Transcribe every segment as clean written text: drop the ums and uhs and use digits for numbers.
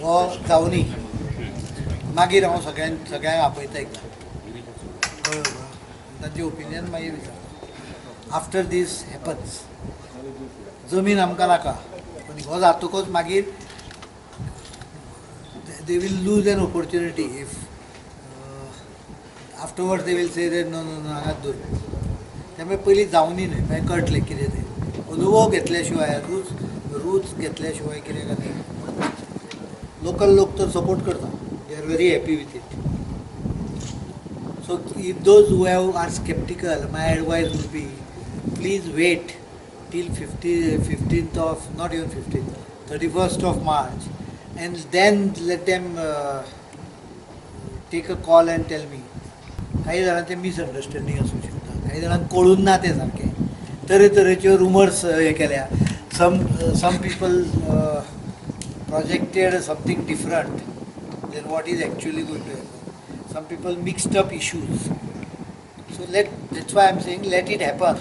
हो जावनी मागीर हांव सगळ्यांक आपयता एकदां कळ्ळें तुका तांचें ओपिनियन मागीर विचारता आफ्टर दीस हॅपन्स जमीन आमकां नाका पण हो जातकच मागीर they will lose an opportunity if afterwards they will say that no हांगाच दवर त्यामुळे पयलीं जावनी न्हय मागीर कळटलें कितें तें अनुभव घेतल्या रूच घेतल्या कितें जाता लोकल लोक तर सपोर्ट करता they are very happy with it so if those who are sceptical my advice would be please wait till 15th of, not even 15th, 31st of March, and then let them take a call and tell me. काही जाणांचे मिसअंडरस्टँडींग असू शकता, काही जाणांक कळून ना ते सारकें तरेतरेच्यो rumours हे केल्या some people projected something different than what is actually going to happen. Some people mixed up issues. So that's why I'm saying let it happen.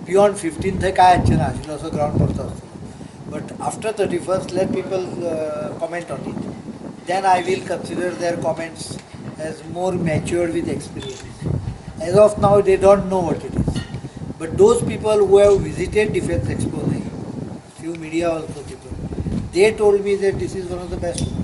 Beyond 15th थंय काय आसचें ना आशिल्लो असो ग्रावंड पडतो but after 31st let people comment on it. Then I will consider their comments as more matured with experience. As of now they don't know what it is. But those people who have visited Defence Expo, few media also people, they told me that this is one of the best ones.